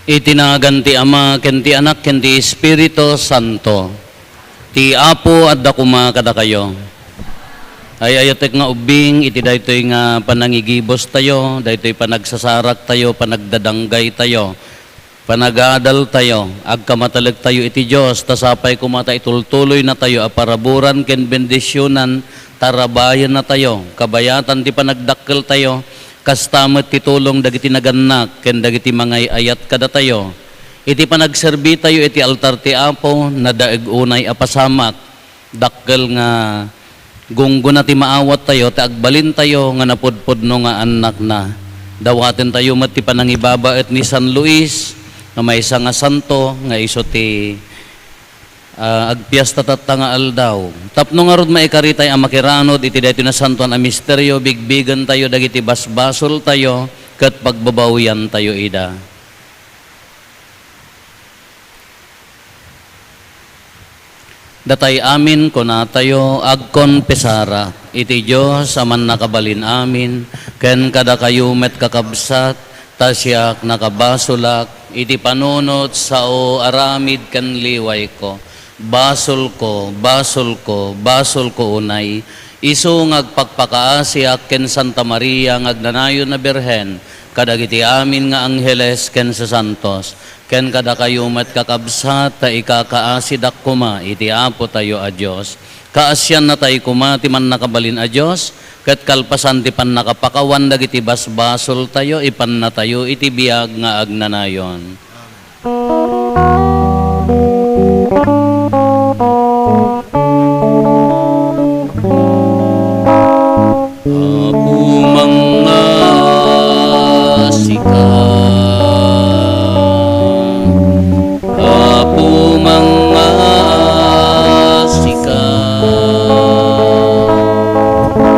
Itinagan ti Ama, ken ti Anak, ken ti Espiritu Santo. Ti Apo at dakuma kada kayo. Ay ayatek nga ubing, iti daytoy nga panangigibos tayo, daytoy panagsasarak tayo, panagdadanggay tayo, panagadal tayo, agkamatalag tayo iti Diyos, tasapay kumata itultuloy na tayo, aparaburan ken bendisyonan, tarabayan na tayo, kabayatan ti panagdakkel tayo, kastamet ti tulong dagiti naganak ken dagiti mangay ayat kada tayo. Iti panagserbi tayo iti altar ti Apo na daeg unay apasamak. Dakkel nga gunggo na ti maawat tayo ti agbalin tayo nga napudpudno nga anak na. Dawaten tayo met ti panangibaba et ni San Luis nga maysa nga santo nga iso ti agpiasta tatta nga aldaw. Tapno nga rod maikaritay ang makiranod iti daytoy na santuan a misteryo, bigbigan tayo dagiti basbasol tayo ket pagbabawian tayo ida. Datay amin kuna tayo agkonpesara iti Dios aman nakabalin amin ken kada kayo met kakabsat tasyak nakabasulak iti panunot sao aramid ken liway ko. Basol ko unay, iso ngagpagpakaasyak ken Santa Maria ngagnanayon na Birhen, kadagiti amin nga angheles ken sa santos, ken kada kayo met kakabsat ta ikakaasidak kuma iti Apo tayo a Dios. Kaasyan na tayo kuma ti man nakabalin a Dios, ket kalpasan ti pan nakapakawan dagiti basbasol tayo ipan na tayo iti biag nga agnanayon.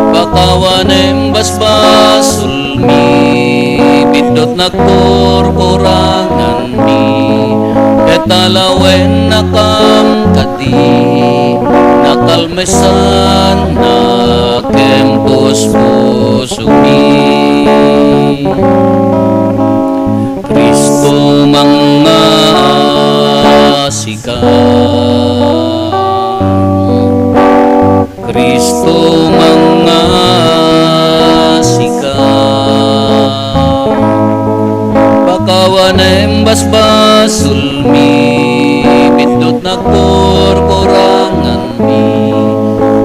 Bakawanem basbasul mi bidot nagkorkorangan mi ketalawen nakam kati nakalmesan na kempus pusumi Kristo mga basbasul mi, pindot nagkorkorangan mi,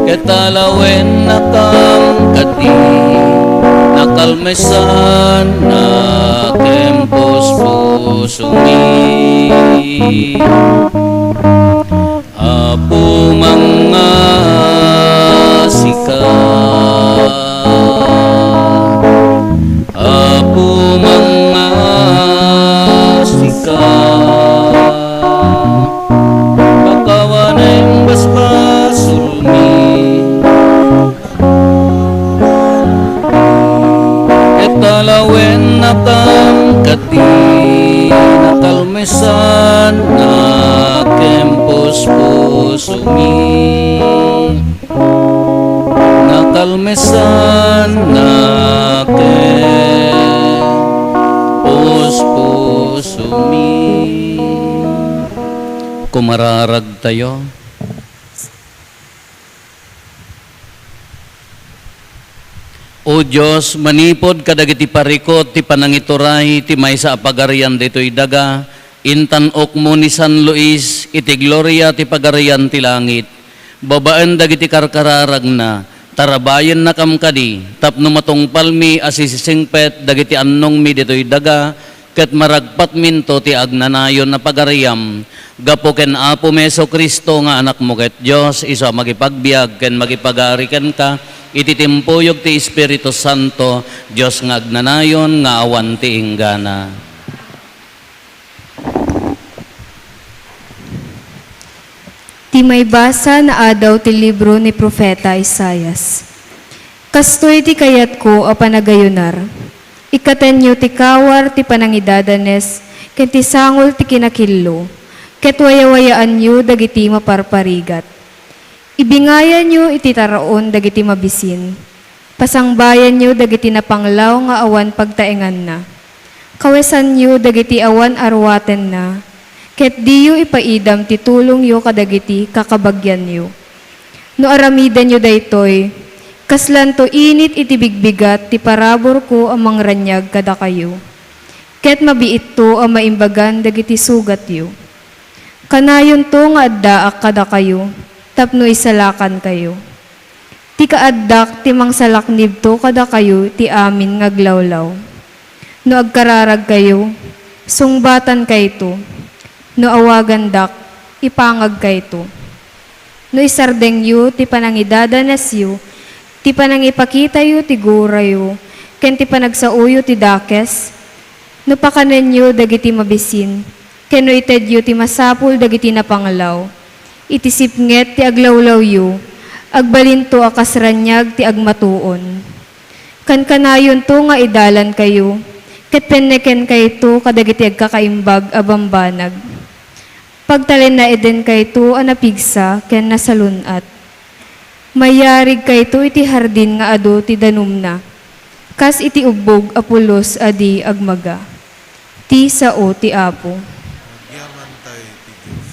ketalawen nakang kati, nakalmesan na kempos pusumi. Apo mga sika, apo mga sika, bakawaneng basbasulmi, etalawen nakang kati, nakalmesan na kempos pusumi, nakalmesan na kempos pusumi. Kumararag tayo. O Diyos, manipod kadagiti parikot ti panangituray ti maysa a pagarian ditoy daga, intan okmo ni San Luis iti gloria ti pagarian ti langit. Babaan dagiti karkararag na, tarabayan na kamkadi, tapno matungpal mi asisisingpet dagiti annong mi ditoy daga, ket maragpat minto ti agnanayon na pagariam, gapo ken Apo Meso Kristo nga anak mo ket Dios, iso magipagbiag ken magipagari ken ka, iti timpuyog ti Espiritu Santo, Dios nga agnanayon nga awan ti inggana. Ti may basa na adaw ti libro ni Propeta Isaias. Kastoy ti kayat ko a panagayunar. Ikatenyo ti kawar ti panangidadanes, ken ti sangol ti kinakillo, ket wayawayaan yu dagiti maparparigat. Ibingayan yu iti taraon dagiti mabisin. Pasangbayan yu dagiti napanglaw nga awan pagtaengan na. Kawesan yu dagiti awan arwaten na, ket diyo ipaidam ti tulong yu kadagiti kakabagyan yu. No aramiden yu daytoy, kaslan to init iti bigbigat ti parabor ko amang ranyag kada kayo. Ket mabiit to ang maimbagan dagiti sugat yu. Kanayon to nga addaak kada kayo, tapno isalakan kayo. Ti kaaddak ti mangsalaknib to kada kayo ti amin ngaglawlaw. No agkararag kayo, sungbatan kayto. No awagan dak, ipangag kayto. No isardeng yu, ti panangidadanas yu, ti panangipakita yu, ti gura yu, ken ti panagsauyo ti dakes, no pakanen yu, dagiti mabisin, ken no ited yu, ti masapul, dagiti napanglaw, iti sipnget, ti aglawlaw yu, agbalinto akasranyag, ti agmatuon. Kankanayon to nga idalan kayo, ket penneken kayto, kadagiti agkakaimbag, abambanag. Pagtalin na eden kayto anapigsa ken nasalunat. Mayarig kayto iti hardin nga ado ti danumna. Kas iti ubbog apulos adi agmaga. Ti sao ti Apo. Nagyamantay ti Diyos.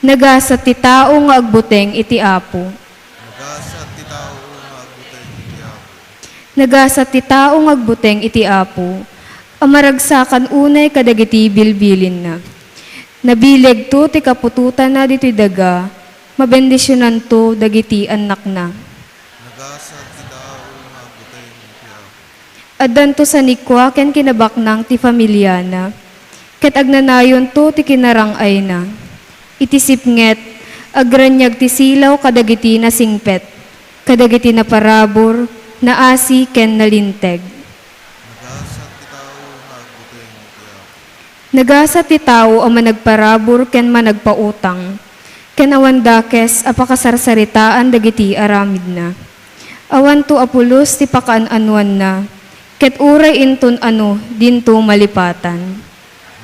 Nagasat ti tao nga agbuteng iti Apo. Nagasat ti tao nga agbuteng iti Apo. Nagasat ti tao nga agbuteng iti Apo. Amaragsakan unay kadagiti bilbilin na. Nabileg to ti kapututan na dito'y daga, mabendisyonan to dagiti anak na. Nagasat ti tao nga agbuteng iti Apo. Addan to sa nikwa ken kinabaknang ti familia na, ket agnanayon to ti kinarangay na. Iti sipnget, agranyag ti silaw kadagiti na singpet, kadagiti na parabor, na asi ken nalinteg. Nagasat ti tao ang managparabor ken managpautang, ken awan dakes apakasarsaritaan dagiti aramid na. Awan to apulos ti pakaan-anuan na, ket uray inton ano dinto malipatan.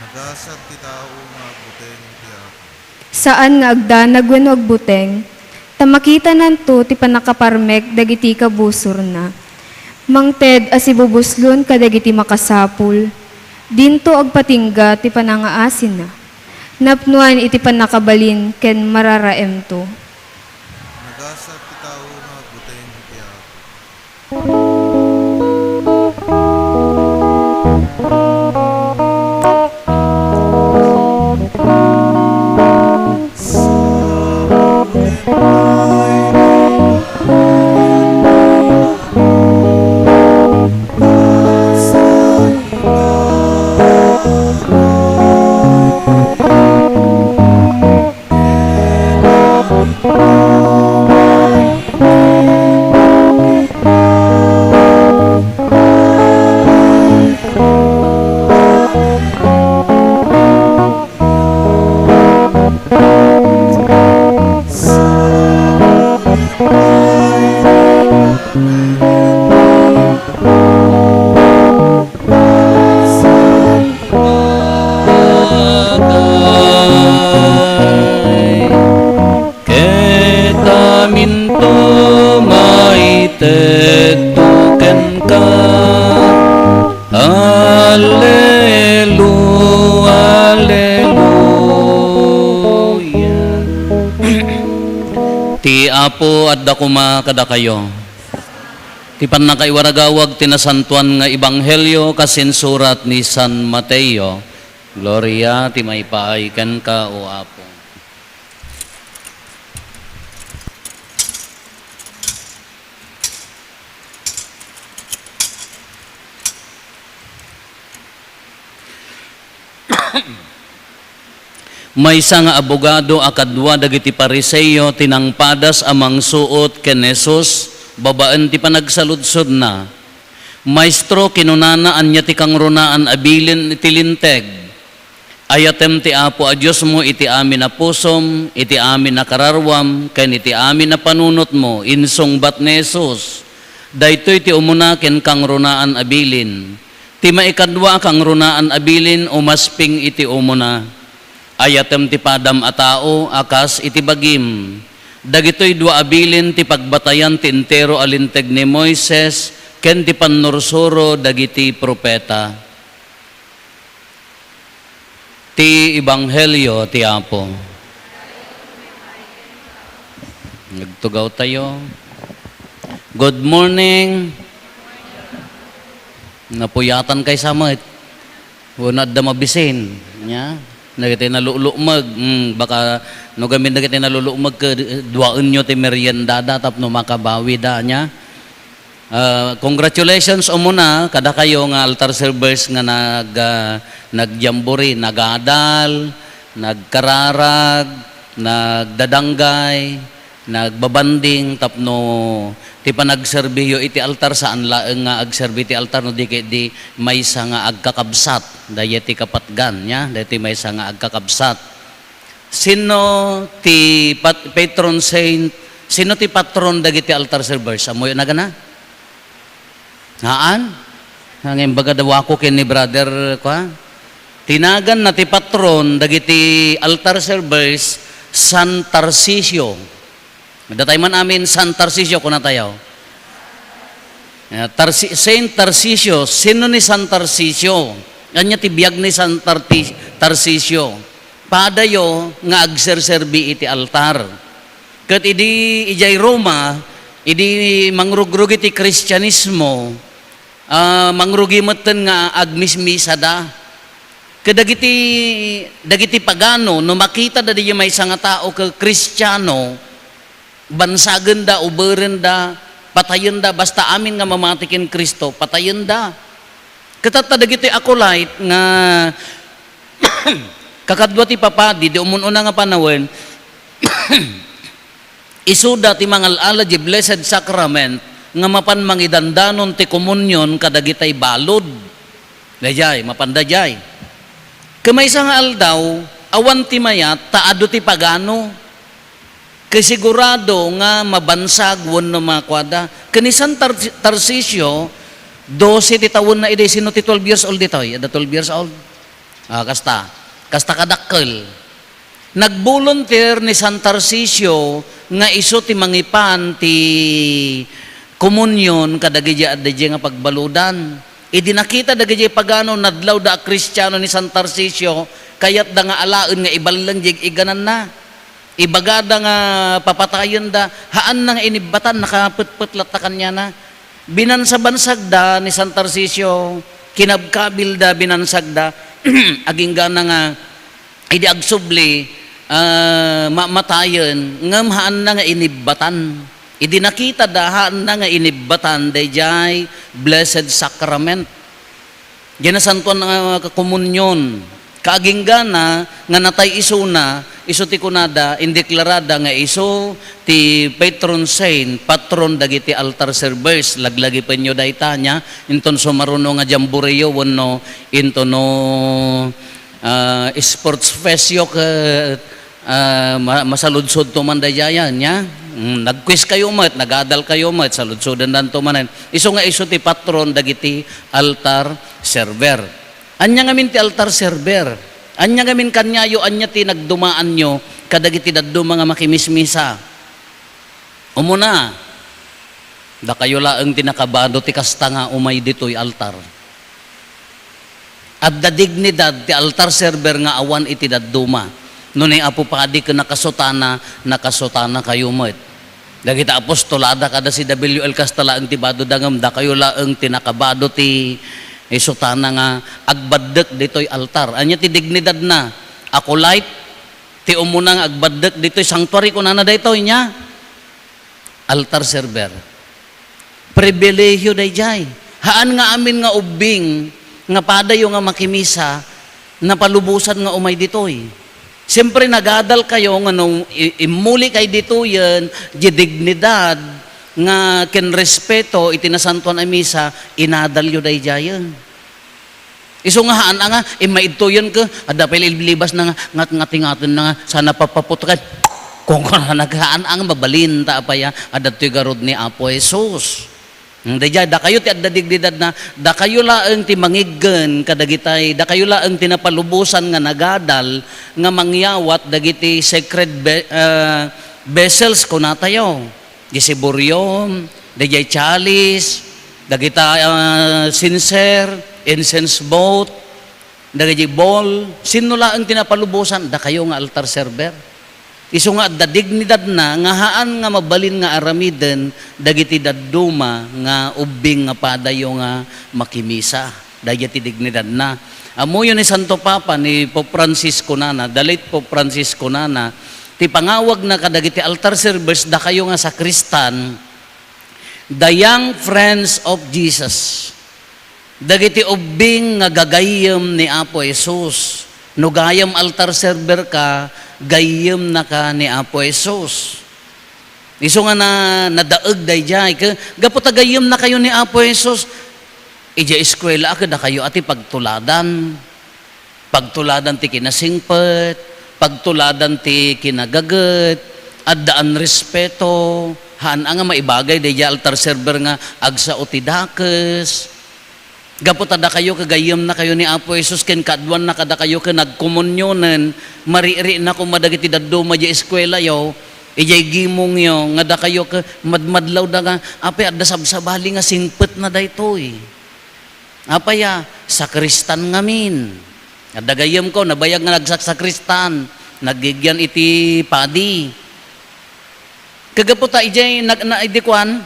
Nagasat ti tao nga agbuteng iti Apo. Saan nga agdanag wenno agbuteng, tamakita nanto ti panakaparmek dagiti kabusor na. Mangted asibubuslon kadagiti makasapul, dinto agpatingga ti panangaasin na. Napnuan iti panakabalin ken mararaem to. Nagasat ti tao nga agbuteng iti Apo. Apo at dakuma kada kayo. Ti panakaiwaragawag tinasantuan nga ebanghelyo kasinsurat ni San Mateo. Gloria ti may paaykan ka o Apo. May isa nga abogado akadwa dagiti Pariseyo tinangpadas amang suot ken Jesus babaan ti panagsaludsod na. Maestro kinunana anya ti kang runaan abilin iti linteg. Ayatem ti Apo a Dios mo iti amin na pusom, iti amin na kararwam, ken iti amin na panunot mo insong bat ni Jesus. Daytoy ti umuna ken kang runaan abilin. Ti maikadwa kang runaan abilin umasping iti umuna. Ayatem ti padam a tao akas iti bagim. Dagitoy dua abilin ti pagbatayan ti entero alinteg ni Moises ken ti pannursuro dagiti propeta. Ti ebanghelyo ti Apo. Nagtugaw tayo. Good morning. Napuyatan kay samit. Unad da mabisin. Nya. Nagiti nalulumag. Baka no gamin nagiti nalulumag ka duaan nyo ti meriendada tapno makabawi da nya. Congratulations o muna kada kayo nga altar servers nga nagjamburi, nagadal, nagkararag, nagdadanggay, nagbabanding tapno ti panagserbiyo iti altar saan laeng nga agserbi ti altar no di maysa nga agkakabsat dayeti kapatgan nya dayeti maysa nga agkakabsat. Sino ti patron saint, sino ti patron dagiti altar servers? Amoy na gana? Haan? Hangin baga daw ako ken ni brother kwa. Tinagan na ti patron dagiti altar servers San Tarcisio. Datay man amin San Tarcisio kuna tayo. Saint Tarcisio, sino ni San Tarcisio? Kanya ti biyag ni San Tarcisio. Padayo nga agserserbi iti altar. Ket idi ijay Roma, idi mangrugrug iti Kristyanismo, mangrugi meten nga agmismisada. Dagiti pagano no makita da di may nga tao ke Kristiyano, bansagen da, uberen da, patayen da, basta amin nga mamatikin Kristo, patayen da. Katata dagiti acolyte nga kakadwa ti papadi, di umununa nga panawin, isuda ti mangalala di Blessed Sacrament nga mapan mangidandanon ti komunyon kadagitay balod. Dayay, mapandayay. Kamaysa nga aldaw, awan ti mayat, taado ti pagano. Kasigurado nga mabansag won no makwada. Kanisan Tarcisio, 12 ti tawon na ide, sino ti 12 years old ditoy? Ada 12 years old? Kasta kadakkel. Nagbolunteer ni San Tarcisio nga iso ti mangipan ti komunyon kadagiti nga pagbaludan. Idi nakita dagiti pagano nadlaw da Kristiyano ni San Tarcisio kayat da nga alaen nga ibalang iganan na. Ibagada nga papatayon da haan nang inibatan nakaputputlat ta kanya na. Binansabansag da ni San Tarcisio, kinabkabil da binansag da aging gana nga idi agsubli mamatayon ngem haan na nga inibatan. Idi nakita da haan na nga inibatan dayjay Blessed Sacrament. Ginasantuan nga komunyon. Kaaging gana nga natay iso na iso ti kunada indeklarada nga iso ti patron saint patron dagiti altar servers laglagi penyo daytanya inton sumaruno nga jamboreo wenno into no sports fest yok masaludsod to man dayayan nya nagquiz kayo met nagadal kayo met saludsodan dan to manen iso nga iso ti patron dagiti altar server. Anya ngamin ti altar server. Anya ngamin kanyayo anya ti nagdumaan nyo kadagiti daddo mga makimismisa. Umuna, da kayo laeng tinakabado ti kasta nga umay ditoy altar. At da dignidad ti altar server nga awan iti dadduma. Nunay apo padi ka nakasutana kayo met. Dagita apostolada kada si W.L. Castala ang tibado dangam da kayo laeng tinakabado ti isutana nga agbaddek ditoy altar. Anya ti dignidad na acolyte ti umunang agbaddek ditoy sanctuary kunana daytoy nya altar server. Pribilehiyo dayjay. Haan nga amin nga ubing nga padayo nga makimisa na palubusan nga umay ditoy. Siyempre nagadal kayo nga nung imuli kay dito yan, di dignidad nga ken respeto itinasantuan ay misa, inadal yun ay jayan. Iso nga haan nga, maidto yan ka, ada pa ilibas na nga, ngat-ngatin na nga, sana papaputukan, kung naghaan ang mabalinta pa ya, ada tigarod ni Apo Jesus. Dayjay da kayo ti adda dignidad na da kayo laeng ti mangiggen kadagitay da kayo laeng tinapalubusan nga nagadal nga mangyawat dagiti sacred vessels kunatayo gisiburyom dayjay chalice dagita censer incense boat dagiti bowl sino laeng tinapalubusan da kayo nga altar server. Iso nga da dignidad na nga haan nga mabalin nga aramiden dagiti dadduma nga ubing nga padayo nga makimisa dagiti dignidad na. Amuyo ni Santo Papa ni Pope Francisco nana, dalit Pope Francisco nana, ti pangawag na kadagiti altar servers da kayo nga sakristan, the young friends of Jesus. Dagiti ubing nga gagayem ni Apo Jesus. No gayam altar server ka, gayem na ka ni Apo Jesus. Iso nga na nadaeg dayjay ka gaputa gayem na kayo ni Apo Jesus. Ija eskwela kada kayo ati pagtuladan. Pagtuladan ti kinasingpet, pagtuladan ti kinagaget, addaan respeto, haan nga maibagay dayjay altar server nga agsa uti dakes. Gaputada kayo kagayam na kayo ni Apo Jesus ken kadwan na kada kayo ken nagkomunyonen mariri na kung madagiti daddo madya eskwela yo ijay gimong yo nga da kayo ka madmadlaw da nga apay adda sabsabali nga singpet na daytoy apaya sakristan ngamin adda gayam ko nabayag nga nagsakristan nagigyan iti padi kagaputa ijay naidikwan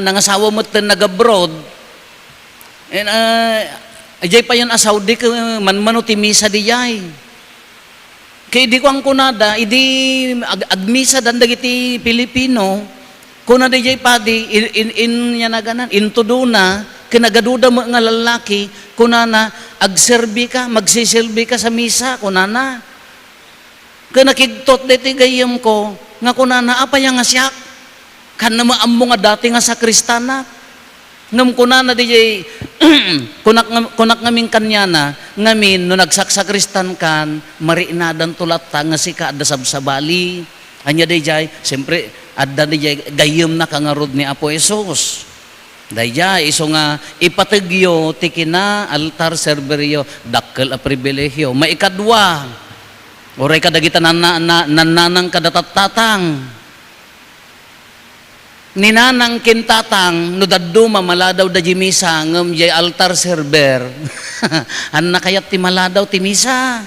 nangasawa mo ten nagabroad. And ajay pa yan asaw di ka manmano ti misa di jay. Kaya di ko ang kunada, idi agmisa dandag iti Pilipino, kunada jay padi, in yan na ganan, intudo na, kinagaduda mo nga lalaki, kunana, agserbi ka, magsisilbi ka sa misa, kunana. Kinakigtot diti gayam ko, nga kunana, apa yang nga siyak, kan na maammo nga dati nga sa kristana, ngam kunana DJ kunak ngaming kanyana ngamin no nagsakristan kan marinadan tulata nga sika adda sabsabali anya DJ siyempre adda DJ gayem na kangarod ni Apo Jesus dayjay iso nga ipategyo tikina altar serveryo dakkel a pribilehiyo maikadwa oray kadagita nananang kadatatang ninanang kintatang no daddo maladaw da jimisa ngem jay altar server anna kayat ti maladaw ti misa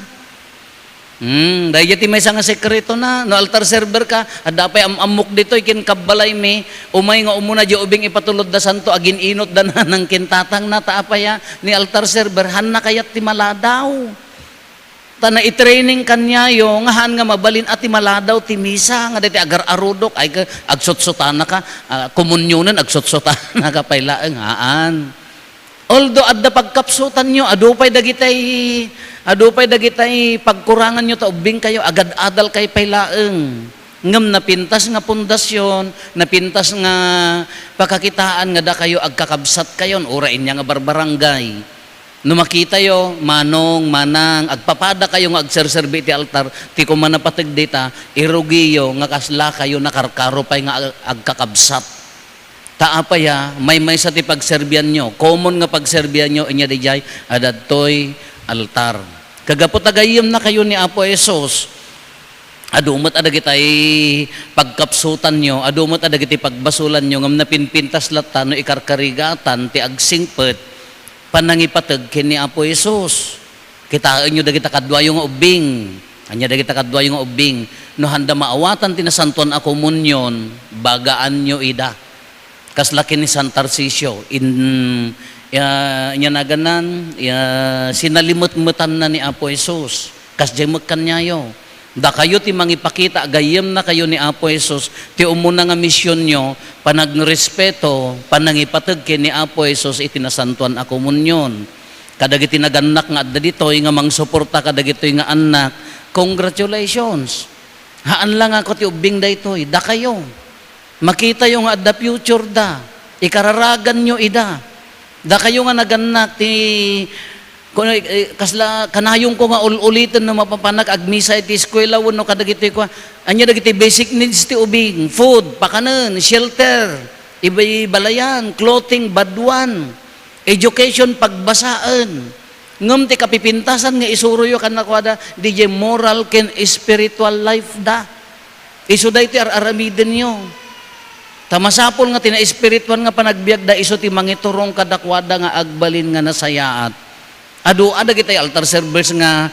dahil ti may nga sekreto na no altar server ka adda pay amok dito ikin kabbalay me umay nga umuna di ubing ipatulod da santo agin inot da nanang kintatang na taapaya ni altar server hanna kayat ti maladaw tana i-training kanyayo nga han nga mabalin ati maladaw ti misa nga diti agar arudok ay agsutsutana ka komunyonen agsutsutana ka paylaeng haan although adda pagkapsutan nyo adupay dagitay pagkurangan nyo ta ubing kayo agad adal kay paylaeng ngem napintas nga pundasyon napintas nga pakakitaan nga da kayo agkakabsat kayon urain nya nga barbarangay. No makita yo, manong, manang, agpapada kayo nga agserserbi ti altar, ti kumanapatag dita, irugiyo, nga kasla kayo nakarkaro pa'y nga agkakabsat. Taapaya, may sa ti pagserbian nyo, common nga pagserbian nyo, inya dijay, adadtoy altar. Kagapotagayim na kayo ni Apo Jesus, adumot adagitay pagkapsutan nyo, adumot adagitay pagbasulan nyo, ngam napinpintas latan, no ikarkarigatan, ti agsingpet, panangipatag kini Apo Jesus. Kitaan nyo dagita kadwa yung ubing. Anya dagita kadwa yung ubing. no handa maawatan tinasantuan ako munyon, bagaan nyo ida. Kaslaki ni San Tarcisio, naganan, sinalimut-mutan na ni Apo Jesus, kasjemagkan niyayo. Da kayo ti mangipakita, gayem na kayo ni Apo Jesus, ti umuna nga misyon nyo, panagrespeto, panangipatag kay ni Apo Jesus, itinasantuan ako munyon. Kadagiti naganak nga adda ditoy nga mangsuporta kadagitoy nga anak, congratulations. Haan lang ako ti ubing daytoy, da kayo. Makita yung at the future da. Ikararagan nyo ida. Da kayo nga naganak ti kasla kanayong ko nga ulitin no mapapanak agmisa iti eskwela wenno kadagiti ko. Anya dagiti basic needs ti ubing, food, pakanen, shelter, ibay balayan, clothing, badwan, education, pagbasaan. Ngem ti kapipintasan nga isuruyo kanakwada DJ moral ken spiritual life da. Isu dayti aramiden nyo. Tamasapol nga tina-espirituan nga panagbiag da iso ti mangiturong kadakwada nga agbalin nga nasayaat. Adu ada kitay altar servers nga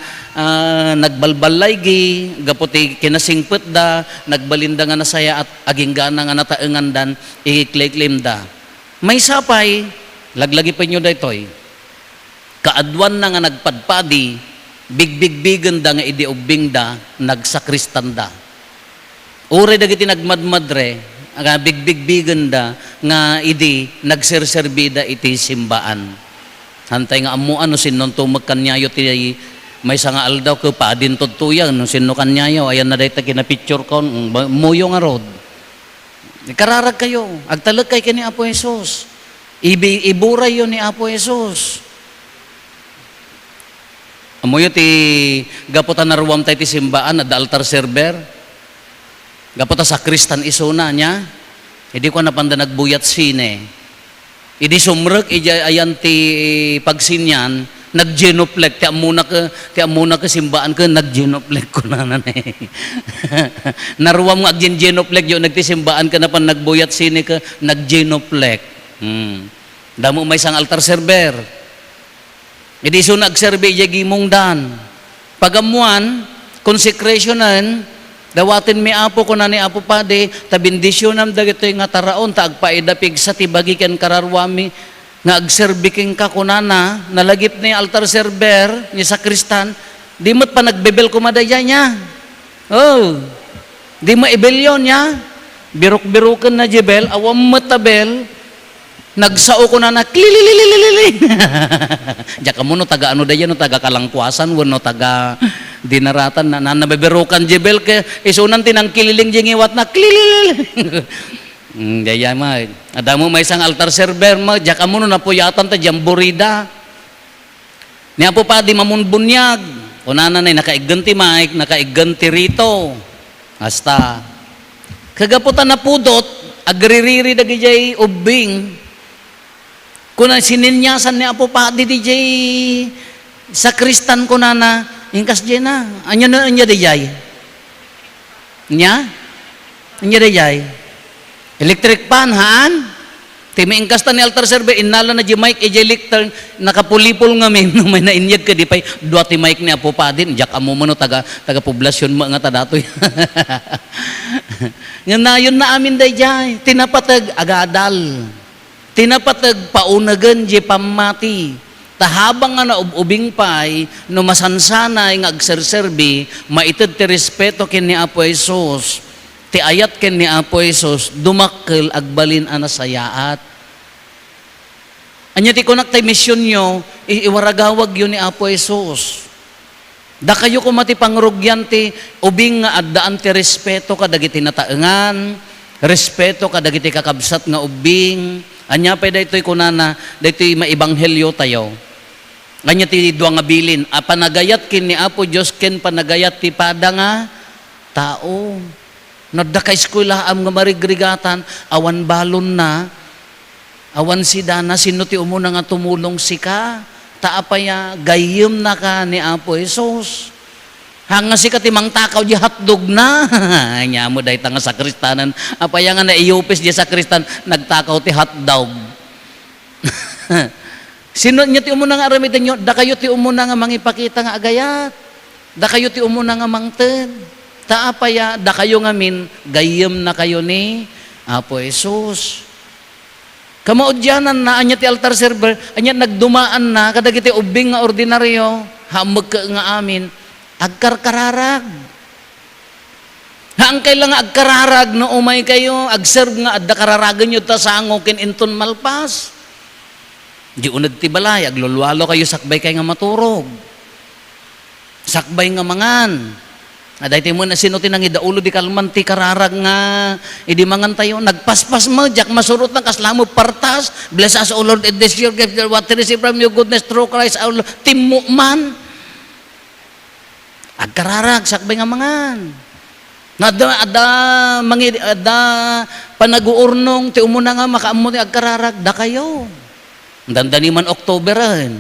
nagbalbalay gi gaputi kinasingpet da nagbalinda nga nasayaat aging gana nga nataengan dan i-claim da. May sapay laglagi pa nyo daytoy. Kaadwan na nga nagpadpadi big-big-bigan da nga idi ubing da nagsakristan da. Ure dagiti nagmadmadre aga big-big-bigan da nga idi nagserserbida iti simbaan. Hantay nga amu ano sinon tumag kanyayo ti may nga aldaw ko pa din tudtuyan no sinno kanyayo ayan na dayta kinapicture ko muyo nga rod. Kararag kayo agtalag kay kini Apo Jesus. Iburay yon ni Apo Jesus. Amuyo ti gaputan naruwam tayo ti simbaan at altar server. Gaputa sa Kristan isuna niya. Hindi ko napanda nagbuyat sine. Idi sumrek ayan ti pagsinyan naggenoflect ti amuna ka simbaan ka naggenoflect ko na nanay. Naruwam nga genoflect yo nagtisimbaan ka na pan nagbuyat sine ka naggenoflect. Damo may sang altar server. Idi so nagserbe ijagi mong dan. Pagamuan consecrationan dawatin mi Apo ko na ni Apo Pade tabindisyonan dagitoy nga taraon ta agpaidapig sa tibagi ken kararwami nga agserbiking ka kunana nalagip ni altar server ni sakristan di mo't pa nagbebel kumadaya niya. Oh. Di mo ibelyon niya. Birok-birukan na jebel awam matabel nagsao ko na klililililili. Diya mo no taga ano daya no taga kalangkuasan no taga dinaratan na nabeberukan jebel ke isunan tinang kililing jingiwat na klililil. Daya ma ada mo may isang altar server ma diya mo no napuyatan ta jamborida. Ni Apo pa di mamunbunyag. Unana na nakaiganti Mike, nakaiganti rito. Hasta kagaputan na pudot agririri dagijay ubing. Kuna sininyasan ni Apo pa di DJ sa Kristan ko na ingkas dyan na. Anya dijay? Anya dijay? Electric pan, haan? Timi ingkas ta ni altar server, inala na di mic, ijay lictor, nakapulipol nga may nainyag ka, di pa'y dua ti mic ni Apo pa din, jak amo mo no, taga poblasyon mo nga tadatoy. Nga na yun na amin dijay, tinapatag agadal. Tinapatag paunagan di pamati. Tahabang nga naububing pay, no masansanay nga agserserbi, maitid ti respeto ken ni Apo Jesus. Ti ayat ken ni Apo Jesus, dumakkel agbalin anasayaat. Anya ti kunak tay misyon nyo, iwaragawag yun ni Apo Jesus. Da kayo kumati pangrugyan ti ubing nga addaan ti respeto kadagiti nataengan, respeto kadagiti kakabsat nga ubing. Anya pa daytoy kunana, daytoy maibanghelyo tayo. Anya ti duwa nga bilin, panagayat kin ni Apo Dios ken panagayat ti pada nga tao. Nadda ka eskwela am nga marigrigatan, awan balon na, awan sidana, sino ti umuna nga tumulong sika, taapaya, gayem na ka ni Apo Jesus. Hanga si katimang takaw di hotdog na. Nya mo dahi tanga sa kristanan. Apaya nga naiupis di sa kristan, nagtakaw ti hotdog. Sino niya ti umuna nga aramidan nyo? Da kayo ti umuna nga mangipakita nga agayat. Da kayo ti umuna nga mangten. Taapaya, da kayo ngamin, gayem na kayo ni Apo Jesus. Kamaudyanan na, anya ti altar server, anya nagdumaan na, kadagiti ubing nga ordinaryo, hamag ka nga amin, agkarkararag. Haang kailang agkararag no umay kayo, agserve nga adda kararagan nyo ta sango kin inton malpas. Di unad ti balay, aglulwalo kayo sakbay kay nga maturog. Sakbay nga mangan. Aday mo na sino tinang idaulo di kalman ti kararag nga idi mangan tayo nagpaspas mo jak masurot ng kaslamo partas bless us O Lord in this year give what we receive from your goodness through Christ our Lord timmo man agkararag sakbay nga mangan ada panaguurnong ti umuna nga makaammo ti agkararag da kayo dandani man Octoberan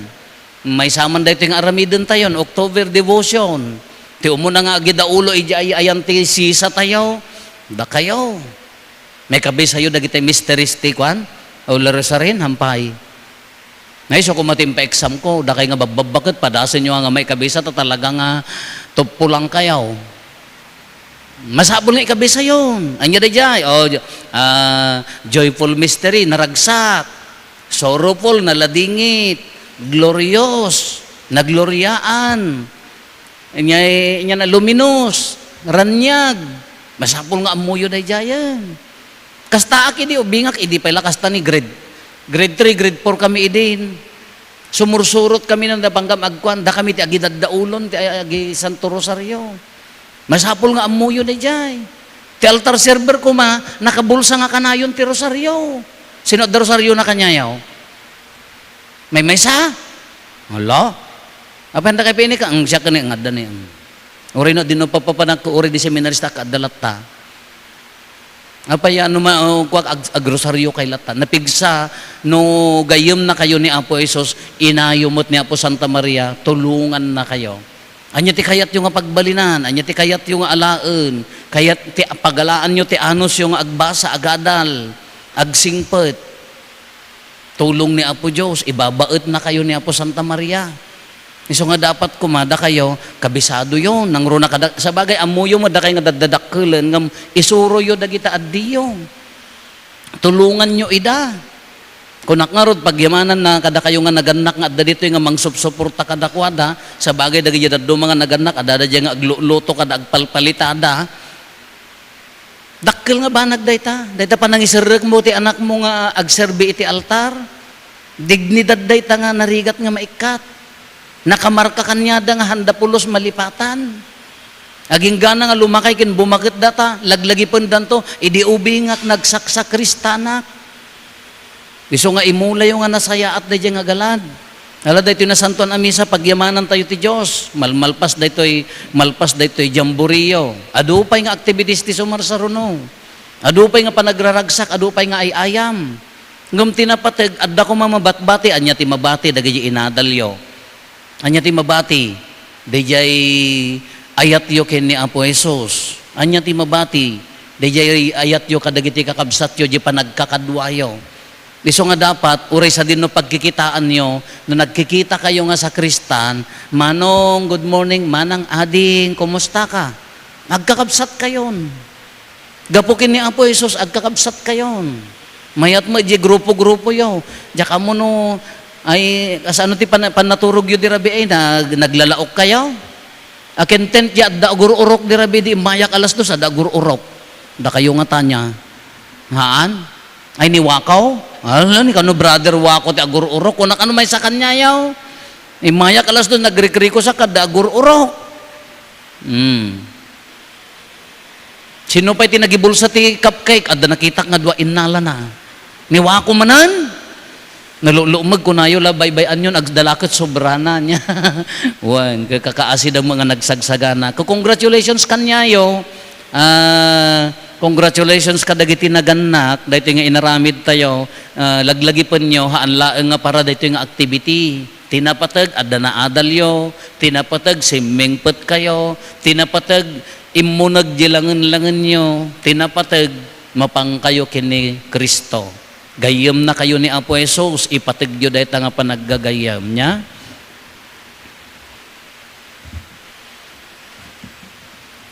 may saman dayto nga aramiden tayon October devotion. Ti umuna nga agidaulo ayan ti sisa tayo. Da kayo. May kabis sayo dagiti mysteries ti kwan. O laresarin hampay. Ngay so kumatimpa exam ko, da kayo nga bababakit padasin nyo nga may kabisa ta talaga nga tupo lang kayo. Masabol nga ikabisa yun. Anya da jay. Joyful mystery, naragsak. Sorrowful, naladingit. Glorious, nagloryaan. Inya na luminous, ranyag. Masapol nga amuyo na jayan. Kasta aki di ubingak, idi pala kasta ni grade 3, grade 4 kami idin. Sumursurot kami ng nabanggam agkwan, da kami ti agidad daulon, ti agi Santo Rosario. Masapol nga amuyo na jay. Ti altar server ko nakabulsa nga kanayon ti Rosario. Sino da Rosario na kanyayaw? May maysa? Hala? Apa nda kay pini ka ang siya kani ngadda ni. Ori no dino papapanak ko ori di seminarista ka dalata. Apa ya no kuak agrosaryo kay lata. Napigsa no gayem na kayo ni Apo Jesus, inayumot ni Apo Santa Maria, tulungan na kayo. Anya ti kayat yung pagbalinan, anya ti kayat yung alaen, kayat ti pagalaan nyo ti anos yung agbasa agadal, agsingpet. Tulong ni Apo Diyos, ibabaet na kayo ni Apo Santa Maria. Iso nga dapat kumada kayo, kabisado yon nang runa kada sa bagay amuyo mo da kay nga dadadakkelan ngam isuro yo dagita addiyo. Tulungan nyo ida. Kunak nga rod pagyamanan na kada kayo nga naganak nga adda dito nga mangsuporta kada kwada sa bagay dagiti daddo mga naganak adda nga agluto kada agpalpalitada. Dakkel nga banag dayta. Dayta pa nang iserrek mo ti anak mo nga agserbi iti altar. Dignidad dayta nga narigat nga maikat. Nakamarka kanya da nga handa pulos malipatan. Aging gana nga lumakay kin bumakit data, laglagi danto, idi ubingak nagsaksak kristanak. Iso nga imulay yung nga nasayaat da nga galad. Hala daytoy na santuan a misa pagyamanan tayo ti Dios. Malpas daytoy jamboree. Adupay nga activities ti sumarsaruno. Adupay nga panagraragsak, adupay nga ayayam. Ngum tinapateg adda ko mamabatbati anya ti mabati dagiti inadalyo. Anya ti mabati, dayjay ayat yo ken ni Apo Jesus. Anya ti mabati, dayjay ayat yo kadagiti kakabsat yo di panagkakadwayo. Iso nga dapat, uray sa din no pagkikitaan nyo, no nagkikita kayo nga sa Kristan, manong, good morning, manang ading, kumusta ka? Agkakabsat kayon. Gapukin ni Apo Jesus, agkakabsat kayon. Mayat mo, di grupo-grupo yo. Diya mo no, ay kasano ti panaturog yu di rabi ay naglalaok kayo akin tent ya da gururok di rabi di mayak alas dos da gururok da kayo nga tanya haan ay ni wakaw ala ni kano brother wako ti gururok kunak ano may sa kanya yaw mayak alas dos nagrikriko sa kada gururok sino pa'y tinagibulsa ti cupcake adda nakita nga dua innala na ni wako manan nalulumag ko na yun, labay-bayan yun, agdalakot sobrana niya. Wan, kakaasid ang mga nagsagsagana. Congratulations kanyayo. Congratulations kadagiti naganak. Dahito nga inaramid tayo. Laglagi pa nyo, haanlaang nga para dahito nga activity. Tinapatag, adda na adalyo. Tinapatag, simengpet kayo. Tinapatag, imunag dilangan-langan nyo. Tinapatag, mapang kayo kini Kristo. Gayam na kayo ni Apo Jesus, ipatigyo dahil nga panaggagayam niya.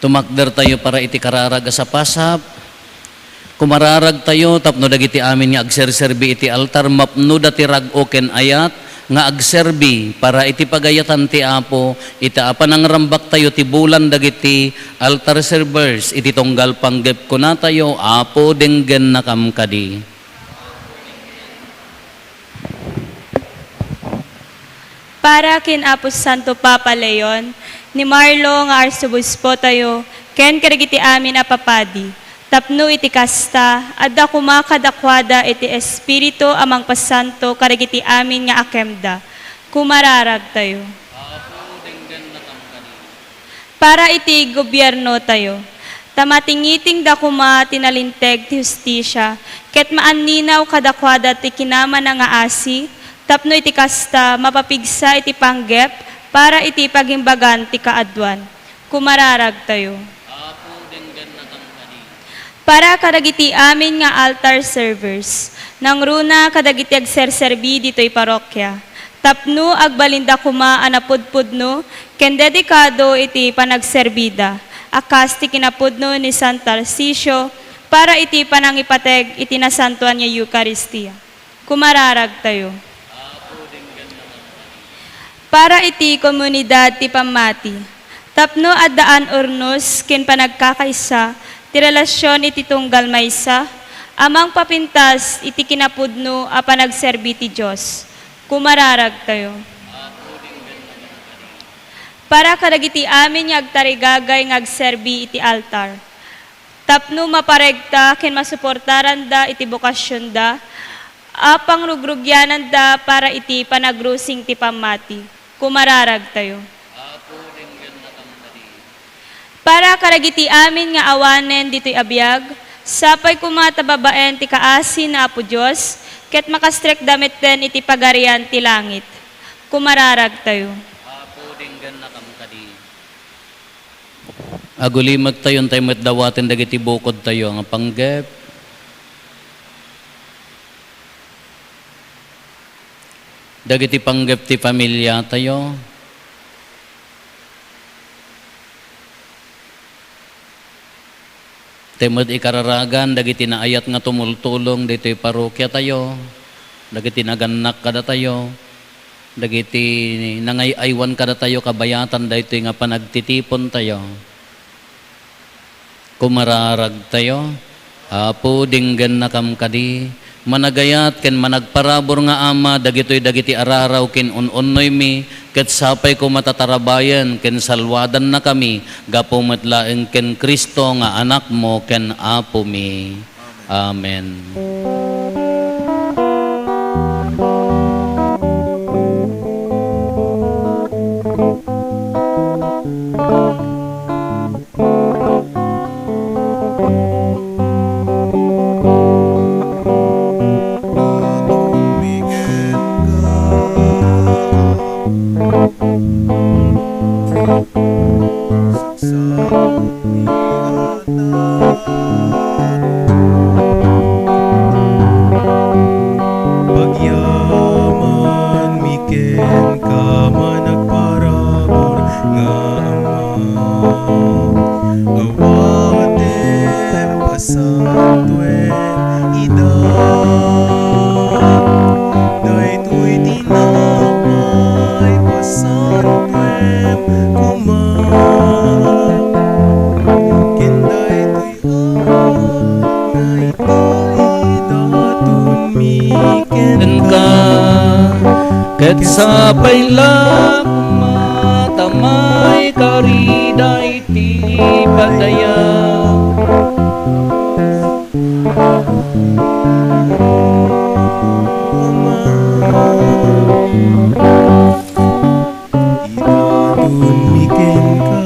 Tumakder tayo para iti kararag sa pasap. Kumararag tayo, tapno dagiti amin nga agserserbi iti altar, mapno dati rag oken ayat, nga agserbi para iti pagayatan ti Apo, iti apan ang rambak tayo ti bulan dagiti altar servers, iti tunggal panggep ko na tayo, Apo denggen na kamkadi. Para kin Apos Santo Papa Leon, ni Marlo nga arsubuspo tayo, ken karigiti amin apapadi, tapno iti kasta, adda kumakadakwada iti Espiritu amang pasanto karigiti amin nga akemda, kumararag tayo. Para iti gobyerno tayo, tamatingiting da kuma tinalinteg ti justisya, ket maanninaw kadakwada ti kinama na nga asi, tapno iti kasta mapapigsa iti panggep para iti pagimbagan ti kaadwan. Kumararag tayo. Para kadagiti amin nga altar servers, nang runa kadagiti agserserbi dito'y parokya. Tapno agbalinda kuma anapudpudno, ken dedikado iti panagserbida. Akas ti kinapudno ni San Tarcisio, para iti panangipateg iti nasantuan niya Eucharistia. Kumararag tayo. Para iti komunidad ti pamati, tapno addaan urnos ken panagkakaisa, ti relasyon iti tunggal maysa, amang papintas iti kinapudno a panagserbi ti Diyos. Kumararag tayo. Para kadagiti amin nga agtarigagay nga agserbi iti altar. Tapno maparegta ken masuportaran da iti bokasyon da, apang rugrugyanan da para iti panagrusing ti pamati. Kumararag tayo. Para karagiti amin nga awanen dito'y abiyag, sapay kumatababaen ti kaasi na Apo Diyos, ket makastrek damit den iti pagarian ti langit. Kumararag tayo. Apo dinggan na kamkadi. Agulimag tayo, tayo matdawatin dagiti bukod tayo, nga panggep. Dagiti panggep ti pamilya tayo. Temod ikararagan, dagiti naayat nga tumultulong, dito'y parokya tayo, dagiti naganak kada tayo, dagiti nangayaywan kada tayo, kabayatan, dito'y nga panagtitipon tayo. Kumararag tayo, Apo dinggan na kamkadi, managayat ken managparabor nga ama, dagiti araraw ken ununnoy mi, ket sapay ko matatarabayan ken salwadan na kami, gapo matlaeng ken Kristo nga anak mo ken Apo mi. Amen. Pagyaman miken ka managparabor nga ama, awaten pasantuen ida, daytoy tinapay pasantuen kumang, ken daytoy nga itaidatun miken Ka ket sapay lang matamay kariday ti padaya. idatun miken ka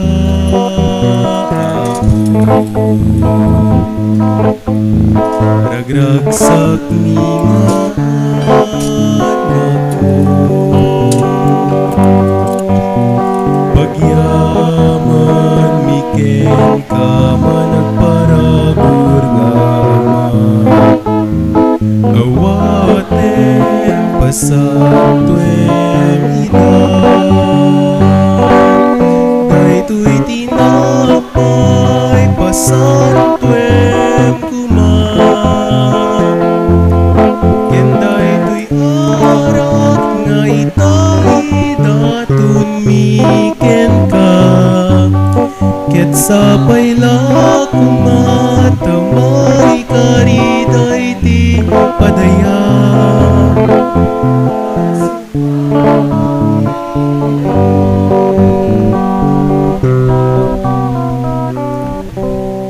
ragragsak mi nga pagyaman miken ka managparabor nga ama, awaten pasantuen ida, daytoy tinapay sapay la kumatamay karida iti padaya.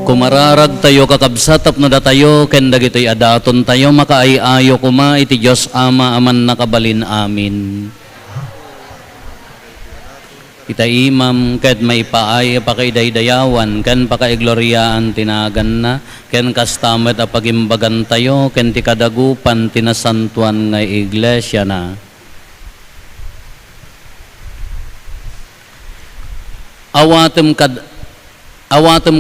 Kumararag tayo kakabsat tapno da tayo ken dagitoy adaton tayo makaayayo kuma iti Dios Ama aman nakabalin amin. Ita imam ket may paay pakidaydayawan ken pakaigloriaan tinagan na ken kastamet a pagimbagan tayo ken ti kadagupan tinasantuan nga iglesia na. Awatem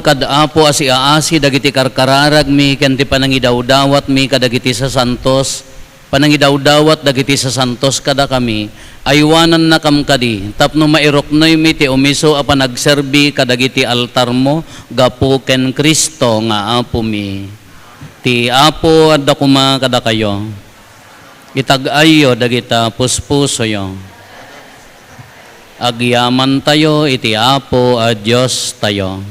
kad apo asi aasi dagiti karkararag mi ken ti panangidawdawat mi kadagiti sa santos panangidawdawat dagiti sa santos kada kami aywanan na kam kadi tapno mairoknoy mi ti umiso a panagserbi kadagiti altar mo gapo ken Kristo nga apo mi. Ti apo adda kuma kada kayo itag-ayo dagita puspuso yo. Agyaman tayo iti apo a Dios tayo.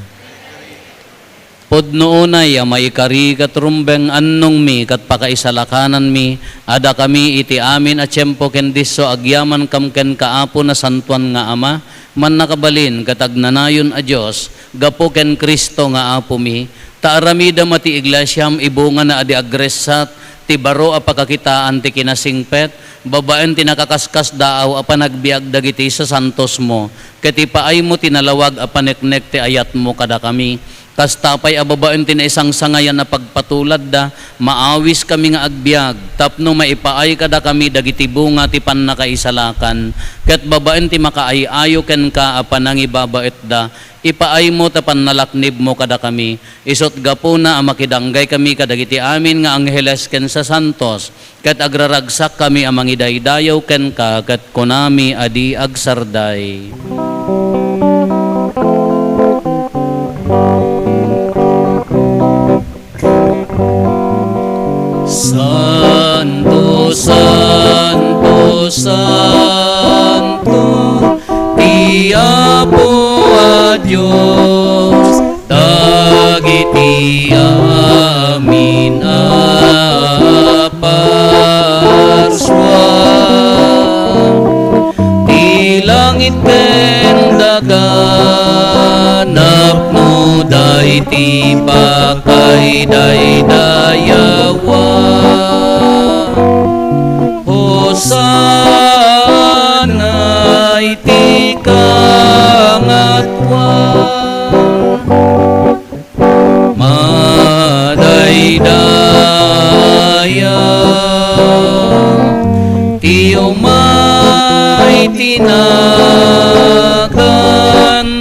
Pudno unay maikari kat rumbeng annong mi kat pakaisalakanan mi ada kami iti amin a tiyempo ken disso agyaman kam ken kaapo na santuan nga ama man nakabalin kat agnanayon a Dios gapo ken Kristo nga apo mi taaramida mati iglesyam ibunga na adi agresat ti baro a pagkakitaan ti kinasingpet babaen ti nakakaskas daaw a panagbiag dagiti sa santos mo ket ipaay mo tinalawag a paneknek ti ayat mo kada kami. Kas tapay ababaen ti isang sangayan na pagpatulad da, maawis kami nga agbyag, tapno maipaay kada kami dagiti bunga ti pannakaisalakan, ket babaen ti makaayayo ken ka apanangibabait da, ipaay mo ta pannalaknib mo kada kami, isot gapo na makidanggay kami kadagiti amin nga angheles ken sa santos, ket agraragsak kami amangidaydayaw ken ka, ket kunami adi agsarday. Santo, Santo, Santo, ti Apo a Dios, dagiti amin a parswa, ti langit ken daga napno dayti pakay daydayawa. Hosana iti kangatwa madaydaya ti umay tinagan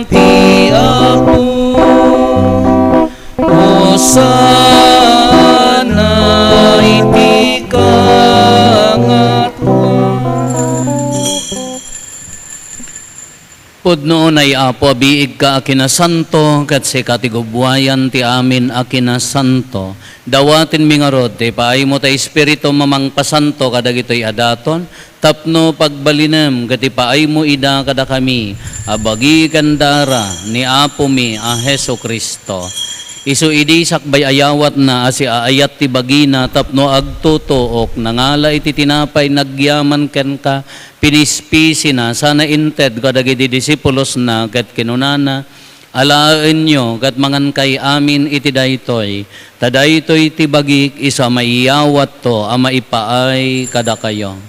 ti Apo. Hosana iti pudno ay Apo biig ka akinasanto kat si katigubwayan ti amin akinasanto dawatin mingarod ti paay mo ta espiritu mamang pasanto kadagitoy adaton tapno pagbalinem kat paay mo ida kada kami abagi kandara ni Apo mi a Hesu Kristo. Isu idi sakbay ayawat na asi aayat ti bagina tapno agtutuok nangala iti tinapay nagyaman ken ka pinispisi na sana inted kadagiti disipulos na ket kinunana alaen nyo ket mangan kay amin iti daytoy tadaytoy ti bagik isa maiyawat to a maipaay kada kayo.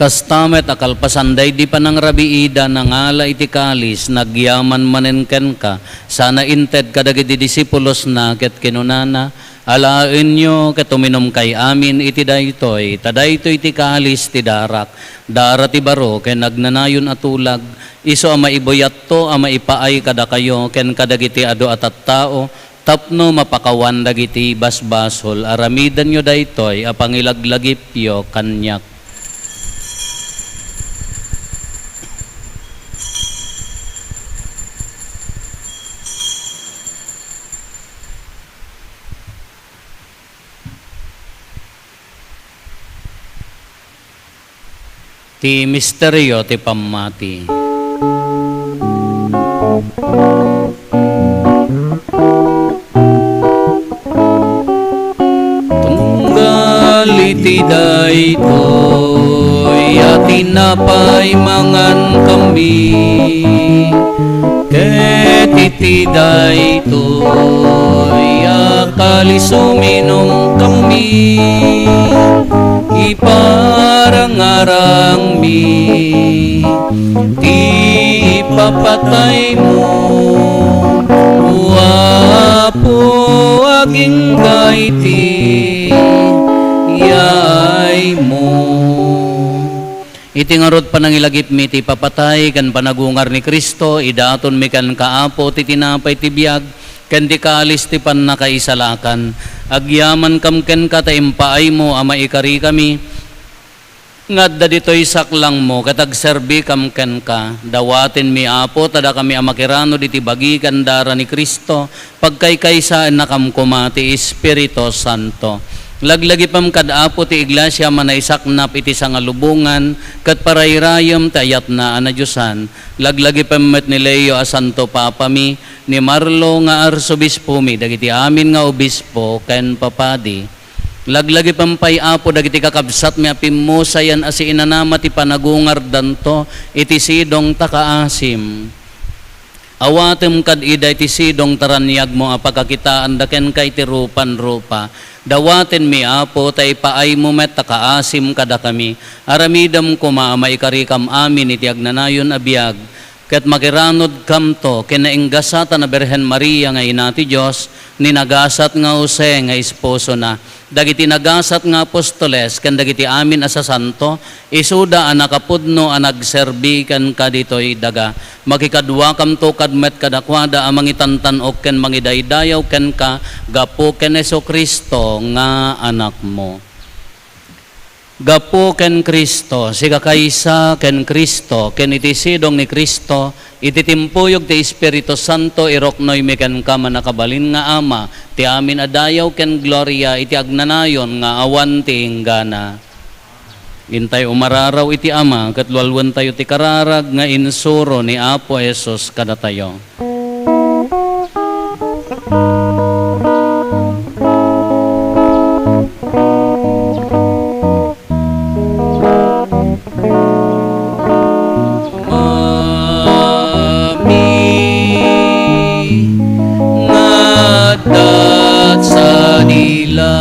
Kastamet akalpasanday di panang rabiida nangala iti kalis nagyaman manenken ka sana inted kadagiti disipulos na ket kinunana alaen nyo ket uminom kay amin iti daytoy tadaytoy ti kalis ti darak dara ti baro ken nagnanayon atulag iso a maiboyat to a maipaay kada kayo ken kadagiti adu at tao tapno mapakawan dagiti basbasol aramidan nyo daytoy a pangilaglagipyo kanyak. ti misteryo ti pamati. Tunggal iti daytoy at tinapay mangan kami, ket iti daytoy akalis uminom kami, iparang-arang mi ti ipapatay mo, Apo aging dayti yay mo. Iti ngarod panangilagip mi ti papatay kan panagungar ni Kristo, idaaton mi kan kaapo ti tinapay ti biag, ken di kaalis ti pannakaisalakan. Agyaman kam ken ka ta impaay mo ama ikari kami, ngadda dito'y saklang mo, katagserbi kam ken ka, dawatin mi apo, tada kami amakirano diti bagi kandara ni Kristo, pagkaykaysaan na kam kumati Espiritu Santo. Laglagi pam kadapo ti iglesia manaysaknap iti sangalubungan, kat parayrayam tayat na anadyosan. Laglagi pam met ni Leo a Santo Papa mi, ni Marlo nga arsobispo mi, dagiti amin nga obispo, ken papadi. Laglagi pampay apo dagiti kakabsat mi apimusayan asi inanama ti panagungar danto iti sidong takaasim. Awatem kad ida iti sidong taranyag mo apakakitaan daken kay ti rupan-rupa. Dawaten mi apo tay paay mo met takaasim kada kami. Aramidam ko maikari kam amin iti agnanayon abiyag. Ket makiranod kam to kinainggasata na Berhen Maria nga ina ti Dios, ninagasat nga Jose nga esposo na, dagiti nagasat nga apostoles ken dagiti amin asa santo, isuda a nakapudno a nagserbi ken kaditoy daga, makikadwa kam to kadmet kadakwada a mangitantanok ken mangidaydayaw ken ka gapo ken Jesu-Kristo nga anak mo. Gapo ken Kristo, siga kaysa ken Kristo, ken iti sidong ni Kristo, iti timpuyog ti Espiritu Santo, iroknoy mi ken ka manakabalin nga Ama, ti amin adayaw ken gloria, iti agnanayon nga awan ti inggana. Intay umararaw iti Ama, ket lualwan tayo ti kararag nga insuro ni Apo Jesus kada tayo. Dat sa dilangit,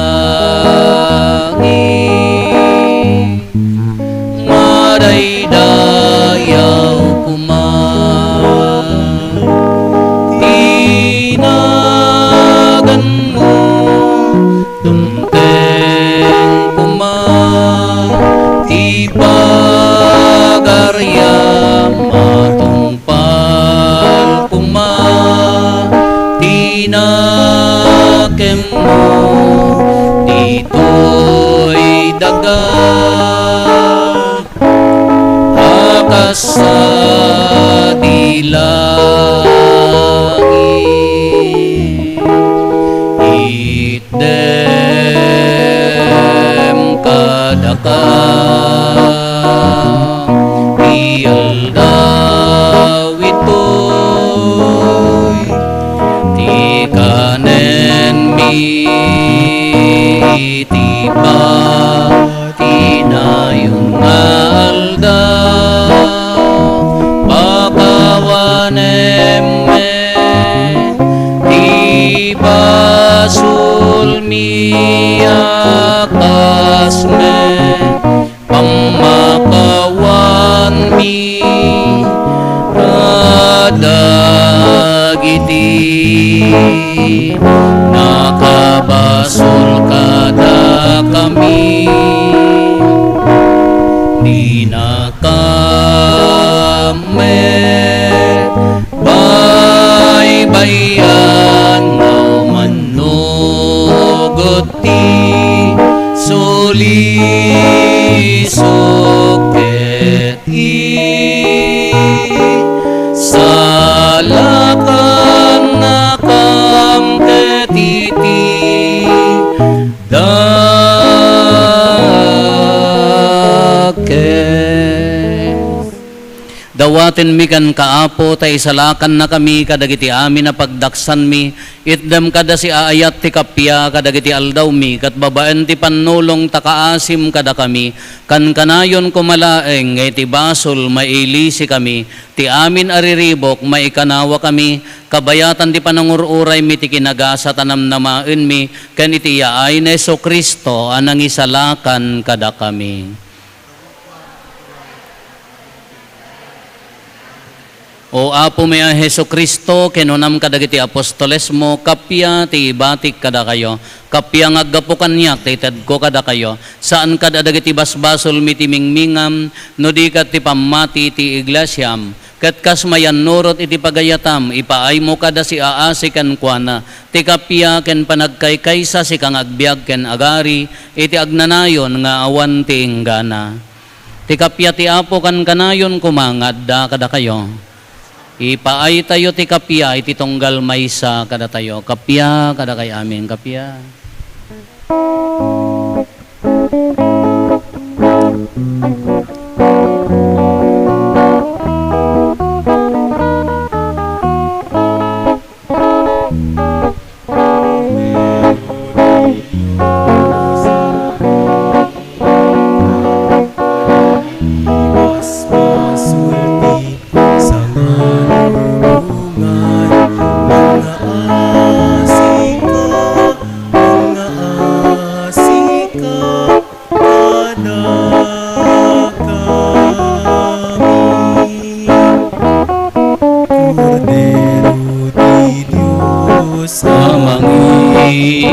madaydayaw kuman, tinagan mo, tunteng kuman, ti pagaryam matungpal kuman, tinakem mo, dito'y daga, akas sa dilangit, itdem kadaka, ialdaw ito'y tikanen mi, tiba tinayong alda, pakawanem me, tiba sulmi akas me, pamakawan mi, kadagiti nakabasol kada kami, di na kami baybayan na manugot ti sulisuket salakan na kam ketiti dake. Dawaten mi kan kaapo, ta isalakan na kami kadagiti amin na pagdaksan mi, itdam kada si aayat ti kapya kadagiti aldaw mi, kat babaen ti panulong takaasim kada kami, kan kanayon kumalaeng, ngay ti basol maili si kami, ti amin ariribok, maikanawa kami, kabayatan ti panangururay mi ti kinagasa tanamnamaen mi, kan iti yaay na Heso Kristo anang isalakan kada kami. O Apo may Heso Kristo, kinunam kadagiti apostoles mo, kapya ti ibatik kada kayo, kapya ngaggapo kanyak, ti ko kada kayo, saan kada dagiti basbasol mi ti mingmingam, no di kat ti pamati ti iglesyam, kat kas mayan nurot iti pagayatam, ipaay mo kada si aasi kan kuana, ti kapya ken panagkaykaysa si kang agbyag ken agari, iti agnanayon nga awan ti inggana. Ti kapya ti Apo kan kanayon kumangad da kada kayo. Ipaay tayo ti kapya, iti tunggal maysa kada tayo. Kapya, kada kay amin, kapya.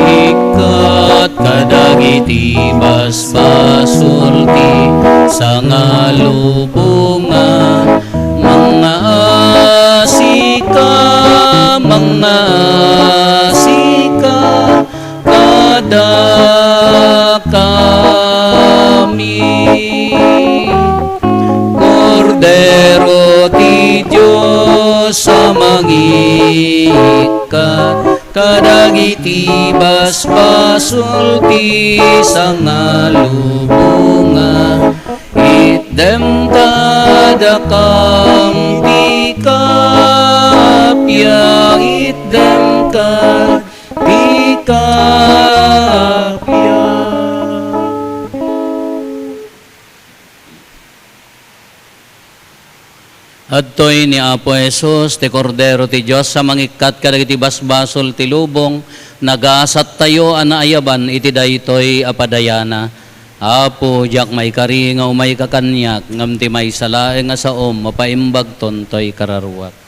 Ikat kadagiti basbasulti sa ngalubungan, mga asika kada kami. Kordero ti Diyos sa mangikat kadagiti basbasulti sa ngalubungan, itdem kada kang ti kapya, itdem kada ti kapya. Adtoy ni Apo Jesus, ti Kordero ti Diyos, sa mangikat kadagiti basbasol ti lubong, nagasat tayo anaayaban, iti daytoy apadayana. Apo, jak may kari nga umay kakanyak, ngam ti may salae nga saom, mapaimbag tontoy kararuat.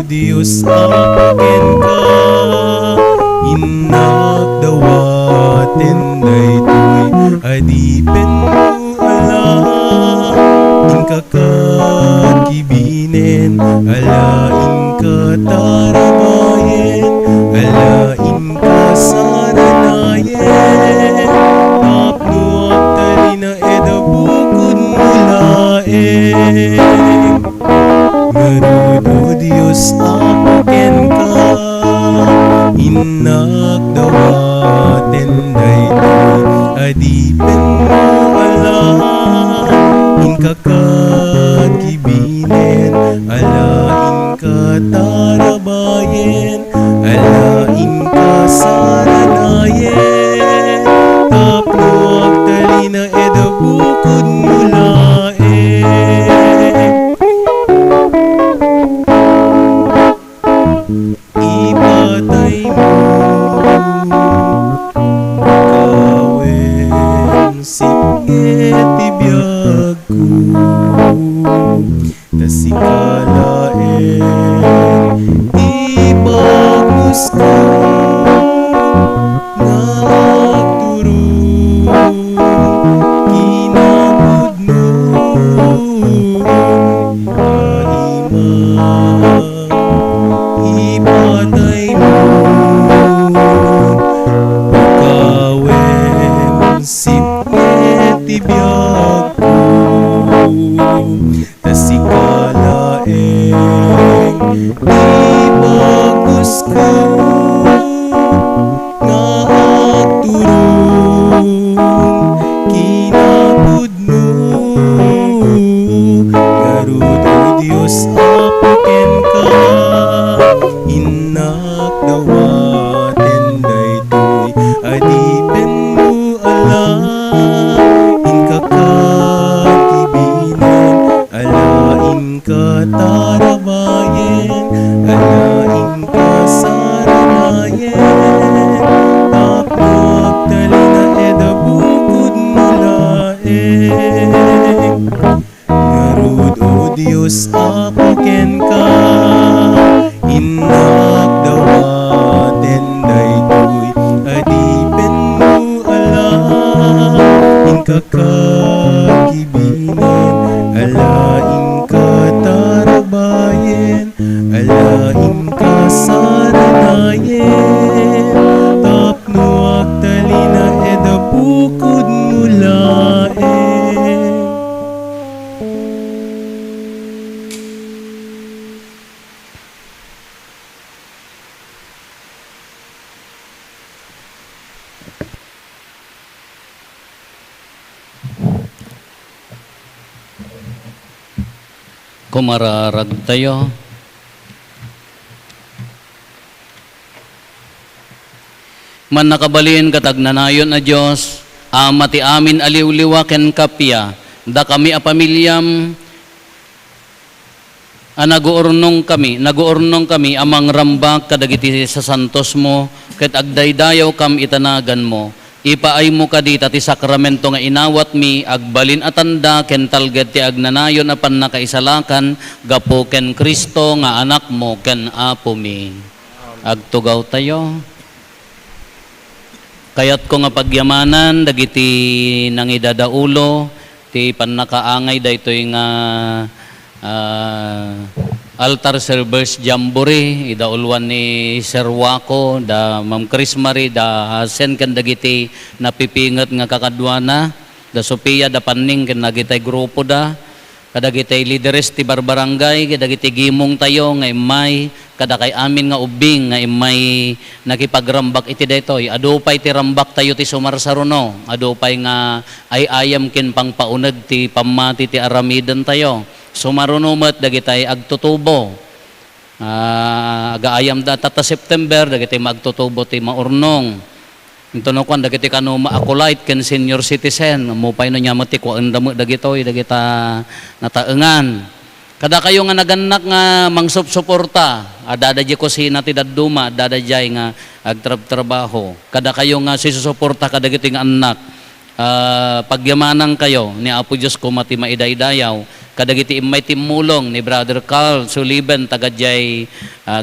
Diyos apaken ka, inagdawaten daytoy adipen mo ala, inkakakibinen ala inkatarabayen, ala inkasaranayen, tapno at talina edabukod mulaeng. tasikalain ibagus ko nga agturong kinapudno ima ipatay mo pagkawem sipnet ibiyag ko tasikalaeng ibagus ko nga agturong kinapudno garud o Dios apaken ka inak dawaten daytoy adipen mo alain ka katibinan alain ka tarabayen alain ka saranayen tapnak talina eda bukod mulaeng garud o Dios apaken ka inak dawaten daytoy adipen mo alain ka kakibinan alain ka tarabayen alain ka saranayen tapno agtalina eda bukod mulaeng. Kumararag tayo. Man nakabalin katagnanayon na Diyos, ama ti amin aliwliwa ken kapya, da kami a pamilyam, naguurnong kami amang rambak kadagiti sa santos mo, ket agdaydayaw kam itanagan mo. Ipaay mo kadita ti sakramento nga inawat mi, agbalin atanda ken talged ti agnanayon apan nakaisalakan, gapo ken Kristo nga anak mo ken apo mi. Agtugaw tayo. Kayat ko nga pagyamanan, dagiti nangidadaulo, ti pannakaangay daytoy nga altar servers jamboree, idaulwan ni Sir Waco, da Ma'am Chris Marie, da sen kan dagiti napipingat nga kakadwana, da Sophia, da Panning, kan nagitay grupo da, kadagitay lideres ti barbarangay, kadagiti gimong tayo, nga imay, kada kay amin nga ubing, nga imay nakipagrambak iti daytoy, adupay ti rambak tayo ti sumarsaruno, adupay nga ay ayam kin pang paunag ti pamati ti aramidan tayo, sumarunumat dagitay agtutubo, agaayam data ta September, dagitay magtutubo ti maurnong, ito no kwan, dagiti kano maakulite ken senior citizen, mupay no niya mati ko andamo dagitoy, dagita nataengan. Kada kayo nga naganak nga mangsuporta, adadadya ko sina ti dadduma, adadadya nga agtrabaho. Kada kayo nga sisusuporta kadagiti nga anak, pagyamanang kayo ni Apo Diyos ko mati maidaydayaw, kadagiti imay timulong ni Brother Carl Sullivan tagadjay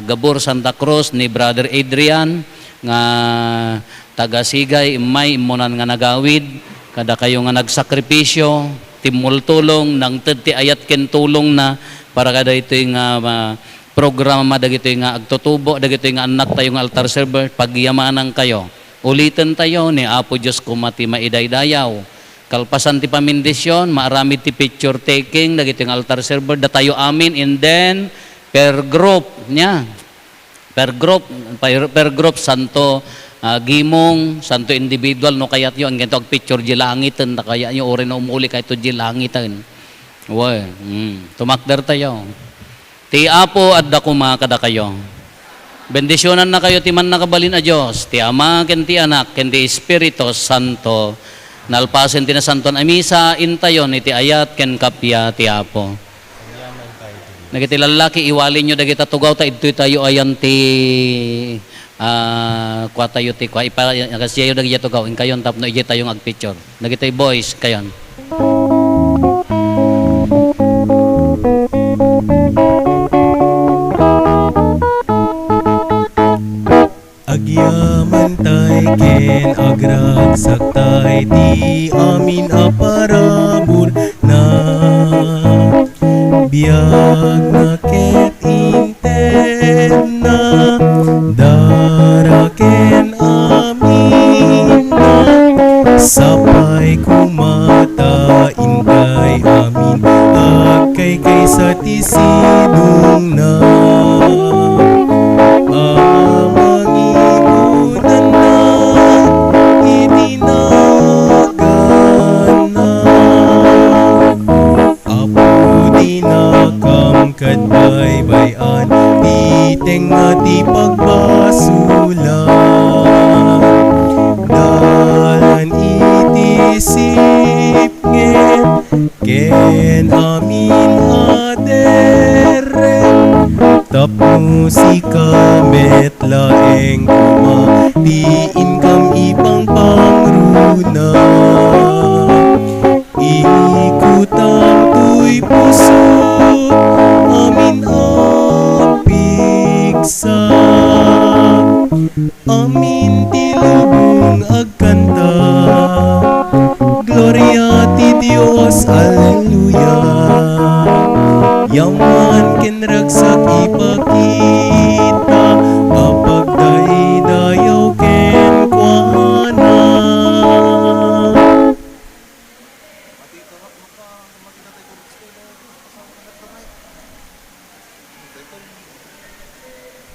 Gabor Santa Cruz, ni Brother Adrian nga taga Sigay imay imunan nga nagawid, kada kayo nga nagsakripisyo timultulong nang ti ayat ken tulong na para kada ito nga programa dagito nga agtutubo dagito nga anak tayo nga altar server pagyamanang kayo ulitin tayo ni Apo Diyos ko mati maidaydayaw kalpasan ti pamindisyon maaramid ti picture taking dagito nga altar server da tayo amin and then per group santo gimong, santo individual, no kayat yun, ang ganito ang picture di langitan, na kaya nyo orin na umuli kahit di langitan. Uy, tumakder tayo. Ti Apo at dakuma kada kayo. Bendisyonan na kayo, ti man nakabalin a Diyos, ti Ama, ken ti Anak, ken ti Espiritu Santo, nalpasen ti na santon amisa, intayon, iti ayat, ken kapya, ti Apo. Nagiti lalaki, iwalin nyo, dagita tugaw ta, ito tayo ayan ti kwa tayo ti kwa kasi yung nagyato gawin kayon tapno ije tayong agpicture nagitay boys kayon saktay ti amin a parabur na biag na ket inted na daraken amin na sapay kumata inday amin agkay kaysa ti sidong na amangibunan na itinagan na apo di nakam kadbaybayan titeng nga ti pagbasulan dalan iti sip ken amin adere tapno si kamet laeng kuma di income ibang pangruna ikutam tuy puso amin apiksa amin tilubong agkanta gloria ti Dios alleluia yaman ken ragsak ipaki